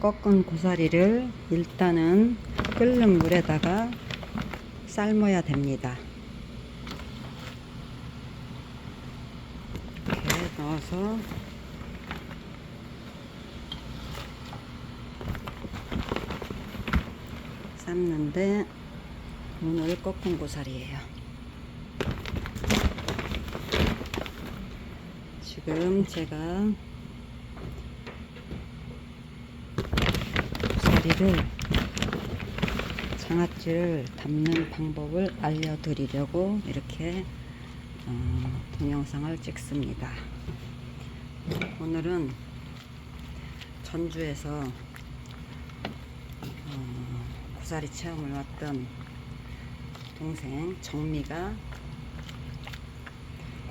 꺾은 고사리를 일단은 끓는 물에다가 삶아야 됩니다. 이렇게 넣어서 삶는데 오늘 꺾은 고사리예요. 지금 제가 고사리를 장아찌를 담는 방법을 알려드리려고 이렇게 동영상을 찍습니다. 오늘은 전주에서 고사리 체험을 왔던 동생 정미가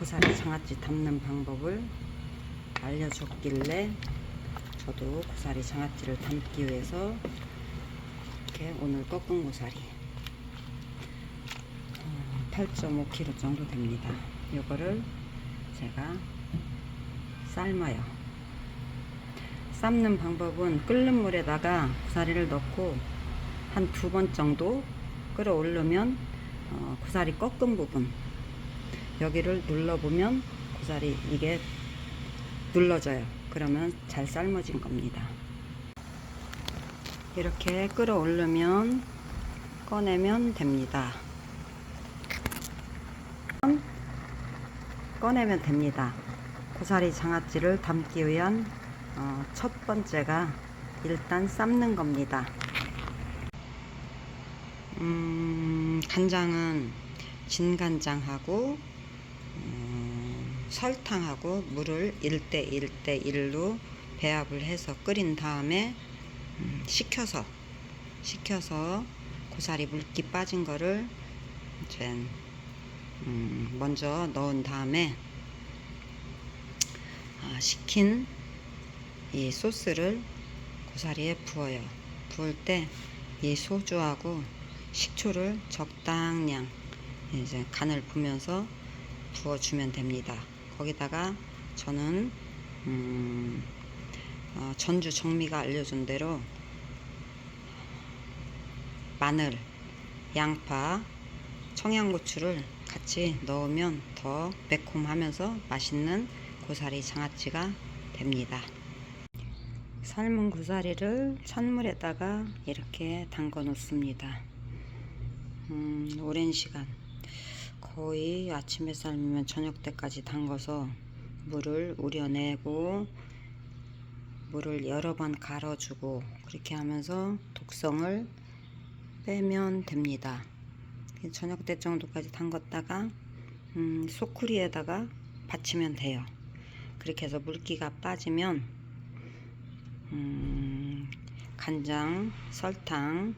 고사리 장아찌 담는 방법을 알려줬길래 저도 고사리 장아찌를 담기 위해서 이렇게 오늘 꺾은 고사리 8.5kg 정도 됩니다. 이거를 제가 삶아요. 삶는 방법은 끓는 물에다가 고사리를 넣고 한 2번 정도 끓어오르면 고사리 꺾은 부분 여기를 눌러보면 고사리 이게 눌러져요. 그러면 잘 삶아진 겁니다. 이렇게 끓어오르면 꺼내면 됩니다. 꺼내면 됩니다. 고사리 장아찌를 담기 위한 첫 번째가 일단 삶는 겁니다. 간장은 진간장하고 설탕하고 물을 1대1대1로 배합을 해서 끓인 다음에 식혀서 고사리 물기 빠진 거를 이제 먼저 넣은 다음에 식힌 이 소스를 고사리에 부어요. 부을 때 이 소주하고 식초를 적당량 이제 간을 보면서 부어주면 됩니다. 거기다가 저는 전주 정미가 알려준 대로 마늘, 양파, 청양고추를 같이 넣으면 더 매콤하면서 맛있는 고사리 장아찌가 됩니다. 삶은 고사리를 찬물에다가 이렇게 담궈 놓습니다. 오랜 시간 거의 아침에 삶으면 저녁 때까지 담궈서 물을 우려내고 물을 여러 번 갈아주고 그렇게 하면서 독성을 빼면 됩니다. 저녁 때 정도까지 담궜다가 소쿠리에다가 받치면 돼요. 그렇게 해서 물기가 빠지면 간장, 설탕,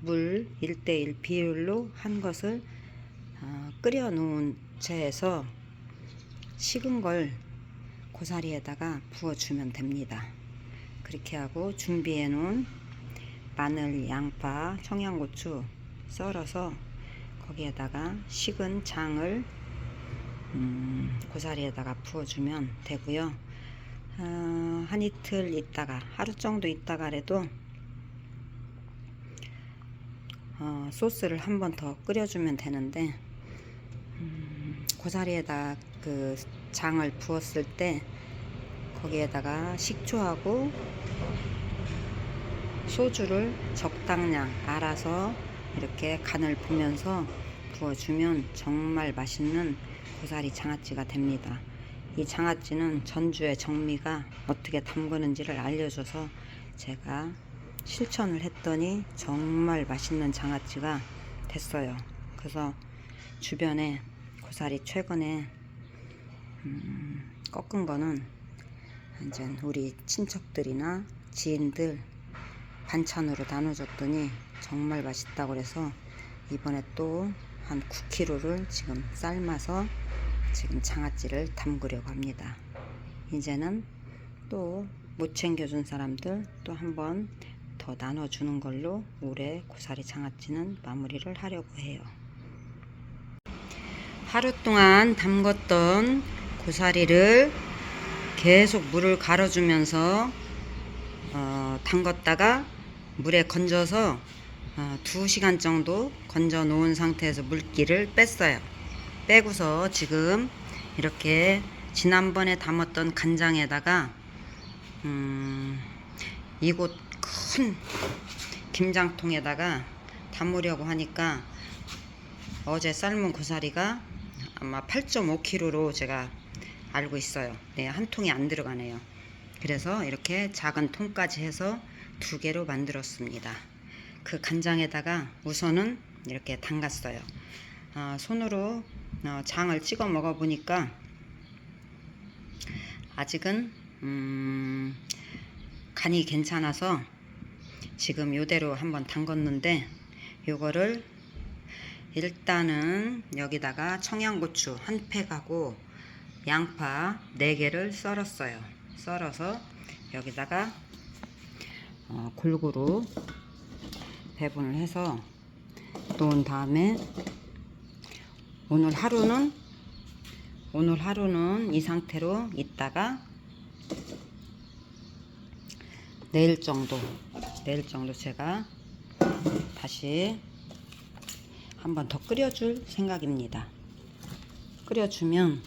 물 1대1 비율로 한 것을 끓여 놓은 채에서 식은 걸 고사리에다가 부어주면 됩니다. 그렇게 하고 준비해 놓은 마늘, 양파, 청양고추 썰어서 거기에다가 식은 장을 고사리에다가 부어주면 되고요. 한 이틀 있다가 하루 정도 있다가라도 소스를 한 번 더 끓여주면 되는데 고사리에다 그 장을 부었을 때 거기에다가 식초하고 소주를 적당량 알아서 이렇게 간을 보면서 부어주면 정말 맛있는 고사리 장아찌가 됩니다. 이 장아찌는 전주의 정미가 어떻게 담그는지를 알려줘서 제가 실천을 했더니 정말 맛있는 장아찌가 됐어요. 그래서 주변에 고사리 최근에 꺾은 거는 이제 우리 친척들이나 지인들 반찬으로 나눠줬더니 정말 맛있다고 그래서 이번에 또 한 9kg를 지금 삶아서 지금 장아찌를 담그려고 합니다. 이제는 또 못 챙겨준 사람들 또 한번 더 나눠주는 걸로 올해 고사리 장아찌는 마무리를 하려고 해요. 하루 동안 담궜던 고사리를 계속 물을 갈아주면서 담궜다가 물에 건져서 2시간 정도 건져 놓은 상태에서 물기를 뺐어요. 빼고서 지금 이렇게 지난번에 담았던 간장에다가 이곳 큰 김장통에다가 담으려고 하니까 어제 삶은 고사리가 아마 8.5kg로 제가 알고 있어요. 네, 한 통이 안 들어가네요. 그래서 이렇게 작은 통까지 해서 2개로 만들었습니다. 그 간장에다가 우선은 이렇게 담갔어요. 손으로 장을 찍어 먹어 보니까 아직은 간이 괜찮아서 지금 요대로 한번 담궜는데, 요거를 일단은 여기다가 청양고추 한 팩하고 양파 4개를 썰었어요. 썰어서 여기다가 골고루 배분을 해서 놓은 다음에 오늘 하루는 이 상태로 있다가 내일 정도 제가 다시 한번 더 끓여줄 생각입니다. 끓여주면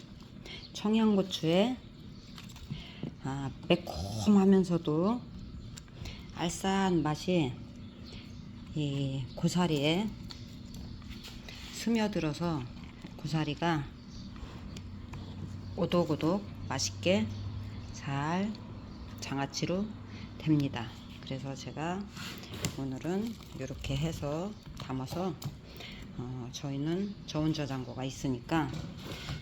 청양고추에 매콤하면서도 알싸한 맛이 이 고사리에 스며들어서 고사리가 오독오독 맛있게 잘 장아찌로 됩니다. 그래서 제가 오늘은 이렇게 해서 담아서 저희는 저온 저장고가 있으니까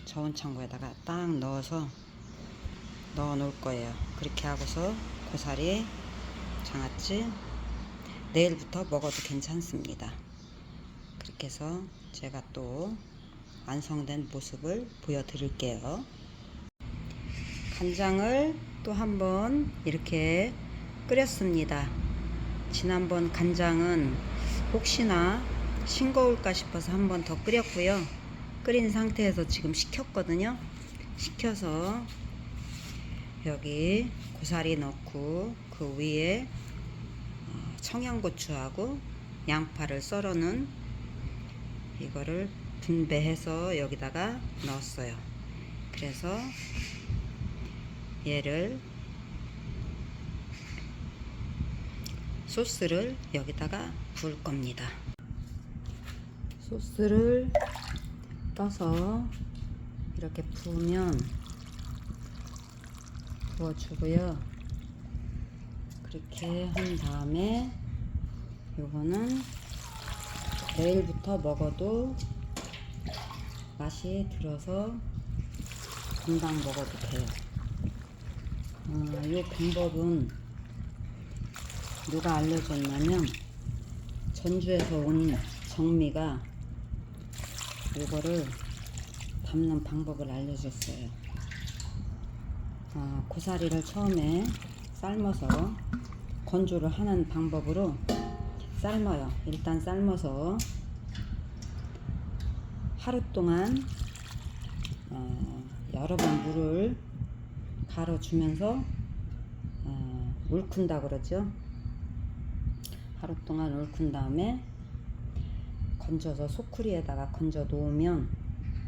저온 창고에다가 딱 넣어 놓을 거예요. 그렇게 하고서 고사리 장아찌 내일부터 먹어도 괜찮습니다. 그렇게 해서 제가 또 완성된 모습을 보여드릴게요. 간장을 또 한번 이렇게 끓였습니다. 지난번 간장은 혹시나 싱거울까 싶어서 한번 더 끓였고요. 끓인 상태에서 지금 식혔거든요. 식혀서 여기 고사리 넣고 그 위에 청양고추하고 양파를 썰어는 이거를 분배해서 여기다가 넣었어요. 그래서 얘를 소스를 여기다가 부을 겁니다. 소스를 떠서 이렇게 부어주고요. 그렇게 한 다음에 요거는 내일부터 먹어도 맛이 들어서 금방 먹어도 돼요. 요 방법은 누가 알려줬냐면 전주에서 온 정미가 요거를 담는 방법을 알려줬어요. 고사리를 처음에 삶아서 건조를 하는 방법으로 삶아요. 일단 삶아서 하루 동안 여러 번 물을 갈아주면서 울큰다 그러죠. 하루 동안 울큰 다음에 건져서 소쿠리에다가 건져 놓으면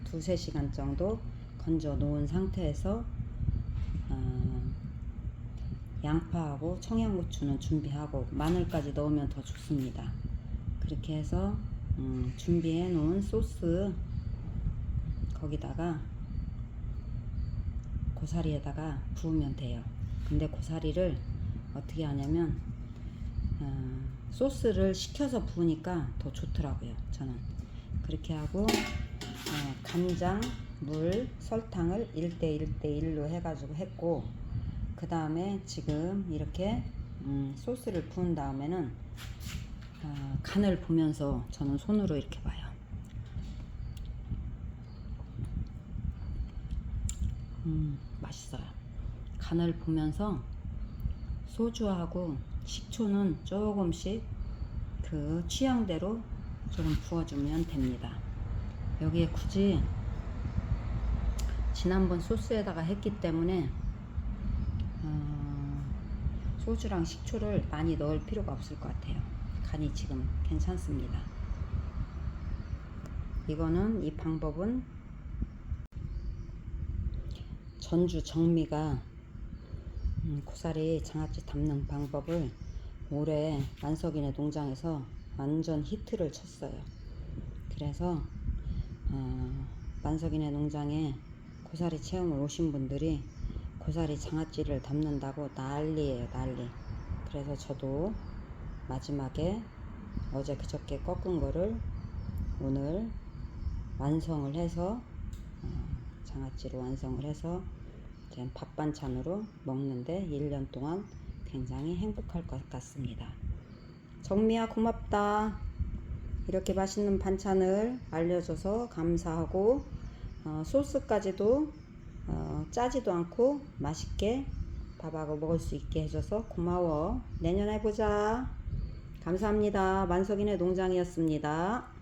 2-3시간 정도 건져 놓은 상태에서 양파하고 청양고추는 준비하고 마늘까지 넣으면 더 좋습니다. 그렇게 해서 준비해 놓은 소스 거기다가 고사리에다가 부으면 돼요. 근데 고사리를 어떻게 하냐면 소스를 식혀서 부으니까 더 좋더라고요. 저는 그렇게 하고 간장, 물, 설탕을 1:1:1로 해가지고 했고, 그 다음에 지금 이렇게 소스를 부은 다음에는 간을 보면서 저는 손으로 이렇게 봐요. 맛있어요. 간을 보면서 소주하고 식초는 조금씩 그 취향대로 조금 부어주면 됩니다. 여기에 굳이 지난번 소스에다가 했기 때문에 소주랑 식초를 많이 넣을 필요가 없을 것 같아요. 간이 지금 괜찮습니다. 이거는 이 방법은 전주 정미가 고사리 장아찌 담는 방법을 올해 만석이네 농장에서 완전 히트를 쳤어요. 그래서 만석이네 농장에 고사리 체험을 오신 분들이 고사리 장아찌를 담는다고 난리예요, 난리. 그래서 저도 마지막에 어제 그저께 꺾은 거를 오늘 완성을 해서 장아찌로 완성을 해서 밥 반찬으로 먹는데 1년 동안 굉장히 행복할 것 같습니다. 정미야 고맙다. 이렇게 맛있는 반찬을 알려줘서 감사하고 소스까지도 짜지도 않고 맛있게 밥하고 먹을 수 있게 해줘서 고마워. 내년에 보자. 감사합니다. 만석이네 농장이었습니다.